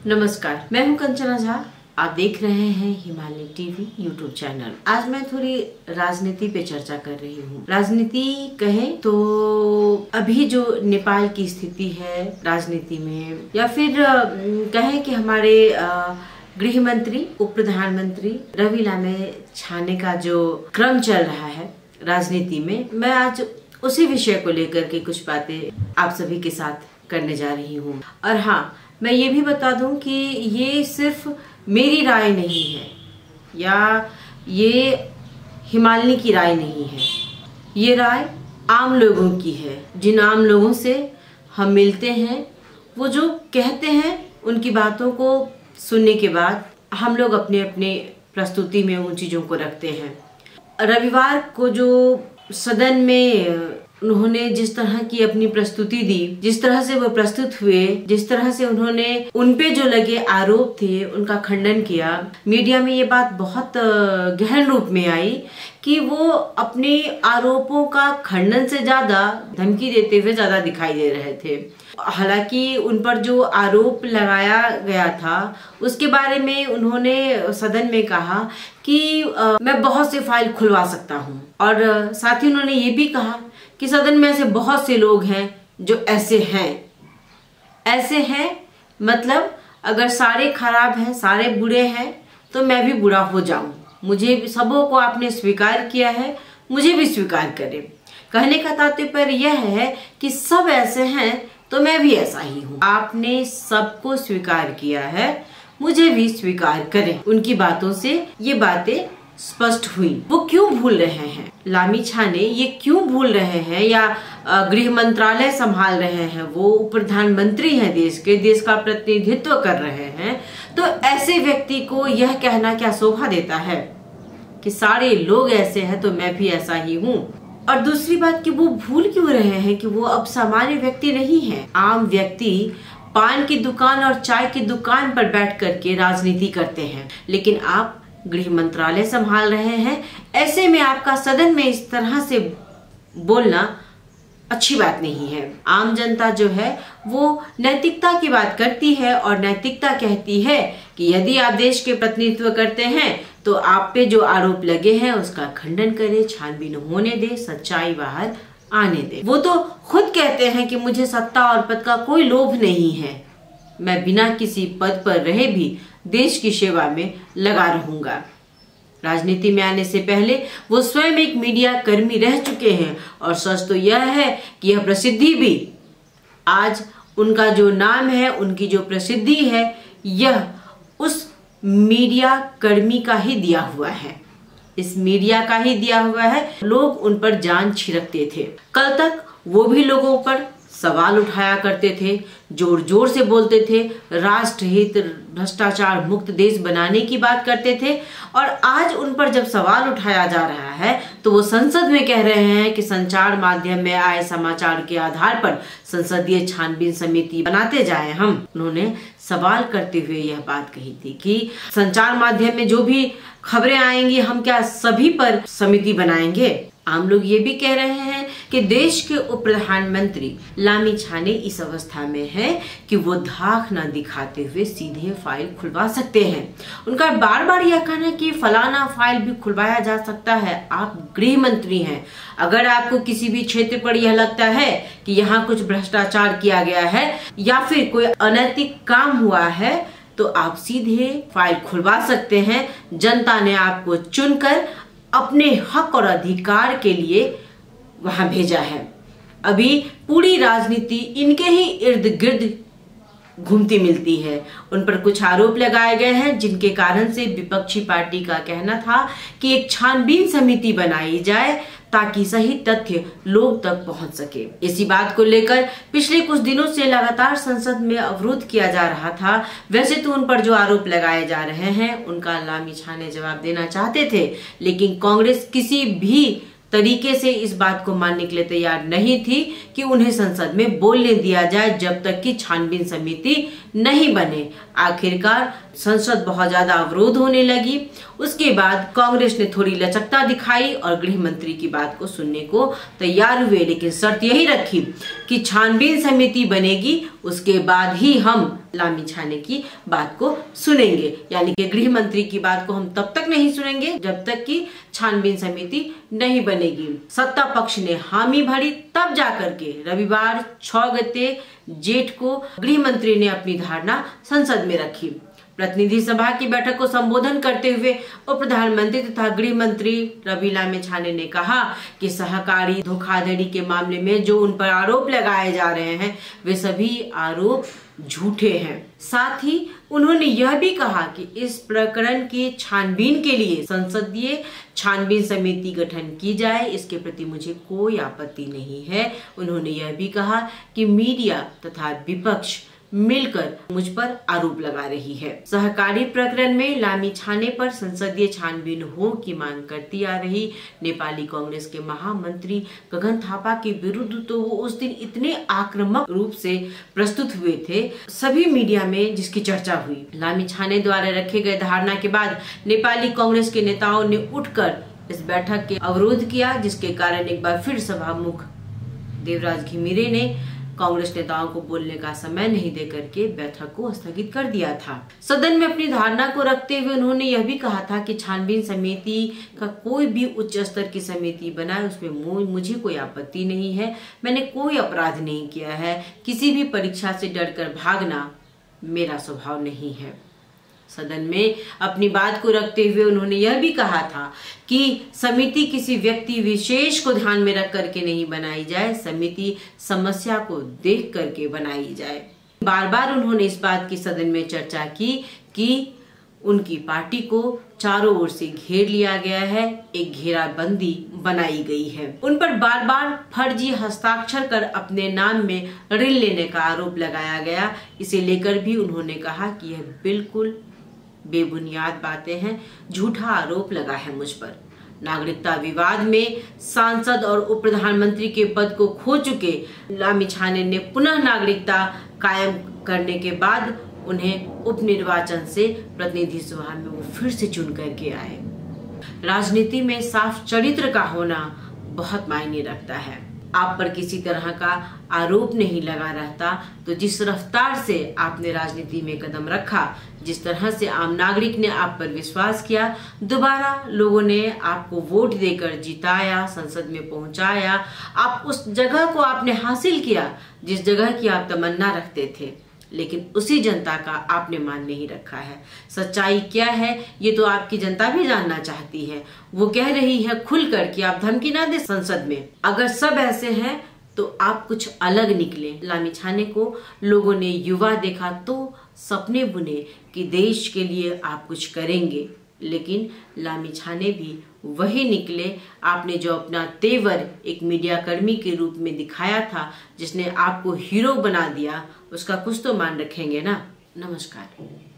नमस्कार, मैं हूं कंचना झा। आप देख रहे हैं हिमालय टीवी यूट्यूब चैनल। आज मैं थोड़ी राजनीति पे चर्चा कर रही हूँ। राजनीति कहें तो अभी जो नेपाल की स्थिति है राजनीति में, या फिर कहें कि हमारे गृह मंत्री उप प्रधानमंत्री रवि लामे छाने का जो क्रम चल रहा है राजनीति में, मैं आज उसी विषय को लेकर के कुछ बातें आप सभी के साथ करने जा रही हूँ। और हाँ, मैं ये भी बता दूं कि ये सिर्फ मेरी राय नहीं है या ये हिमालय की राय नहीं है, ये राय आम लोगों की है। जिन आम लोगों से हम मिलते हैं, वो जो कहते हैं, उनकी बातों को सुनने के बाद हम लोग अपने अपने प्रस्तुति में उन चीज़ों को रखते हैं। रविवार को जो सदन में उन्होंने जिस तरह की अपनी प्रस्तुति दी, जिस तरह से वो प्रस्तुत हुए, जिस तरह से उन्होंने उनपे जो लगे आरोप थे उनका खंडन किया, मीडिया में ये बात बहुत गहन रूप में आई कि वो अपने आरोपों का खंडन से ज्यादा धमकी देते हुए ज्यादा दिखाई दे रहे थे। हालांकि उन पर जो आरोप लगाया गया था उसके बारे में उन्होंने सदन में कहा कि मैं बहुत से फाइल खुलवा सकता हूँ, और साथ ही उन्होंने ये भी कहा कि सदन में ऐसे बहुत से लोग हैं जो ऐसे हैं, मतलब अगर सारे खराब हैं, सारे बुरे हैं तो मैं भी बुरा हो जाऊं। मुझे सबों को आपने स्वीकार किया है, मुझे भी स्वीकार करें। कहने का तात्पर्य यह है कि सब ऐसे हैं तो मैं भी ऐसा ही हूँ। आपने सबको स्वीकार किया है, मुझे भी स्वीकार करें। उनकी बातों से ये बातें स्पष्ट हुई। वो क्यों भूल रहे हैं, लामी छाने ये क्यों भूल रहे हैं, या गृह मंत्रालय संभाल रहे हैं, वो उप प्रधानमंत्री हैं, देश का प्रतिनिधित्व कर रहे हैं, तो ऐसे व्यक्ति को यह कहना क्या शोभा देता है कि सारे लोग ऐसे हैं तो मैं भी ऐसा ही हूँ। और दूसरी बात कि वो भूल क्यों रहे हैं कि वो अब सामान्य व्यक्ति नहीं है। आम व्यक्ति पान की दुकान और चाय की दुकान पर बैठ करके राजनीति करते हैं, लेकिन आप गृह मंत्रालय संभाल रहे हैं। ऐसे में आपका सदन में इस तरह से बोलना अच्छी बात नहीं है। आम जनता जो है वो नैतिकता की बात करती है, और नैतिकता कहती है कि यदि आप देश के प्रतिनिधित्व करते हैं तो आप पे जो आरोप लगे हैं उसका खंडन करें, छानबीन होने दे, सच्चाई बाहर आने दे। वो तो खुद कहते हैं कि मुझे सत्ता और पद का कोई लोभ नहीं है, मैं बिना किसी पद पर रहे भी देश की सेवा में लगा रहूंगा। राजनीति में आने से पहले वो स्वयं एक मीडिया कर्मी रह चुके हैं, और सच तो यह है कि यह प्रसिद्धि भी आज उनका जो नाम है, उनकी जो प्रसिद्धि है, यह उस मीडिया कर्मी का ही दिया हुआ है, इस मीडिया का ही दिया हुआ है। लोग उन पर जान छिड़कते थे। कल तक वो भी लोगों पर सवाल उठाया करते थे, जोर जोर से बोलते थे, राष्ट्रहित भ्रष्टाचार मुक्त देश बनाने की बात करते थे, और आज उन पर जब सवाल उठाया जा रहा है तो वो संसद में कह रहे हैं कि संचार माध्यम में आए समाचार के आधार पर संसदीय छानबीन समिति बनाते जाए हम। उन्होंने सवाल करते हुए यह बात कही थी कि संचार माध्यम में जो भी खबरें आएंगी हम क्या सभी पर समिति बनाएंगे। आम लोग ये भी कह रहे हैं कि देश के उप प्रधानमंत्री लामी छाने इस अवस्था में है कि वो धाक न दिखाते हुए सीधे फाइल खुलवा सकते हैं। उनका बार बार यह कहना है कि फलाना फाइल भी खुलवाया जा सकता है। आप गृह मंत्री हैं, अगर आपको किसी भी क्षेत्र पर यह लगता है कि यहाँ कुछ भ्रष्टाचार किया गया है या फिर कोई अनैतिक काम हुआ है, तो आप सीधे फाइल खुलवा सकते हैं। जनता ने आपको चुनकर अपने हक और अधिकार के लिए वहां भेजा है। अभी पूरी राजनीति इनके ही इर्द गिर्द घूमती मिलती है। उन पर कुछ आरोप लगाए गए हैं, जिनके कारण से विपक्षी पार्टी का कहना था कि एक छानबीन समिति बनाई जाए ताकि सही तथ्य लोग तक पहुंच सके। इसी बात को लेकर पिछले कुछ दिनों से लगातार संसद में अवरोध किया जा रहा था। वैसे तो उन पर जो आरोप लगाए जा रहे हैं उनका लामी छाने जवाब देना चाहते थे, लेकिन कांग्रेस किसी भी तरीके से इस बात को मानने के लिए तैयार नहीं थी कि उन्हें संसद में बोलने दिया जाए जब तक कि छानबीन समिति नहीं बने। आखिरकार संसद बहुत ज्यादा अवरोध होने लगी। उसके बाद कांग्रेस ने थोड़ी लचकता दिखाई और गृह मंत्री की बात को सुनने को तैयार हुए, लेकिन शर्त यही रखी कि छानबीन समिति बनेगी, उसके बाद ही हम लामी छाने की बात को सुनेंगे। यानी कि गृह मंत्री की बात को हम तब तक नहीं सुनेंगे जब तक कि छानबीन समिति नहीं बनेगी। सत्ता पक्ष ने हामी भरी, तब जाकर के रविवार 6 गते जेठ को गृह मंत्री ने अपनी धारणा संसद में रखी। प्रतिनिधि सभा की बैठक को संबोधन करते हुए उप प्रधानमंत्री तथा गृह मंत्री रवि लामी छाने ने कहा कि सहकारी धोखाधड़ी के मामले में जो उन पर आरोप लगाए जा रहे हैं वे सभी आरोप झूठे हैं। साथ ही उन्होंने यह भी कहा कि इस प्रकरण की छानबीन के लिए संसदीय छानबीन समिति गठन की जाए, इसके प्रति मुझे कोई आपत्ति नहीं है। उन्होंने यह भी कहा कि मीडिया तथा विपक्ष मिलकर मुझ पर आरोप लगा रही है। सहकारी प्रकरण में लामी छाने पर संसदीय छानबीन हो की मांग करती आ रही नेपाली कांग्रेस के महामंत्री गगन थापा के विरुद्ध तो वो उस दिन इतने आक्रामक रूप से प्रस्तुत हुए थे, सभी मीडिया में जिसकी चर्चा हुई। लामी छाने द्वारा रखे गए धारणा के बाद नेपाली कांग्रेस के नेताओं ने उठकर इस बैठक के अवरोध किया, जिसके कारण एक बार फिर सभामुख देवराज घिमिरे ने कांग्रेस नेताओं को बोलने का समय नहीं देकर के बैठक को स्थगित कर दिया था। सदन में अपनी धारणा को रखते हुए उन्होंने यह भी कहा था कि छानबीन समिति का कोई भी उच्च स्तर की समिति बनाए, उसमें मुझे कोई आपत्ति नहीं है। मैंने कोई अपराध नहीं किया है। किसी भी परीक्षा से डरकर भागना मेरा स्वभाव नहीं है। सदन में अपनी बात को रखते हुए उन्होंने यह भी कहा था कि समिति किसी व्यक्ति विशेष को ध्यान में रख करके नहीं बनाई जाए, समिति समस्या को देख करके बनाई जाए। बार बार उन्होंने इस बात की सदन में चर्चा की कि उनकी पार्टी को चारों ओर से घेर लिया गया है, एक घेराबंदी बनाई गई है। उन पर बार बार फर्जी हस्ताक्षर कर अपने नाम में ऋण लेने का आरोप लगाया गया। इसे लेकर भी उन्होंने कहा कि यह बिल्कुल बेबुनियाद बातें हैं, झूठा आरोप लगा है मुझ पर। नागरिकता विवाद में सांसद और उप प्रधानमंत्री के पद को खो चुके लामी छाने ने पुनः नागरिकता कायम करने के बाद उन्हें उप निर्वाचन से प्रतिनिधि सभा में वो फिर से चुन करके आए। राजनीति में साफ चरित्र का होना बहुत मायने रखता है। आप पर किसी तरह का आरोप नहीं लगा रहता तो जिस रफ्तार से आपने राजनीति में कदम रखा, जिस तरह से आम नागरिक ने आप पर विश्वास किया, दोबारा लोगों ने आपको वोट देकर जिताया, संसद में पहुंचाया, आप उस जगह को आपने हासिल किया जिस जगह की आप तमन्ना रखते थे, लेकिन उसी जनता का आपने मान नहीं रखा है। सच्चाई क्या है ये तो आपकी जनता भी जानना चाहती है। वो कह रही है खुलकर कि आप धमकी ना दे संसद में। अगर सब ऐसे हैं तो आप कुछ अलग निकले। लामी छाने को लोगों ने युवा देखा तो सपने बुने कि देश के लिए आप कुछ करेंगे, लेकिन लामी छाने भी वही निकले। आपने जो अपना तेवर एक मीडिया कर्मी के रूप में दिखाया था, जिसने आपको हीरो बना दिया, उसका कुछ तो मान रखेंगे ना। नमस्कार।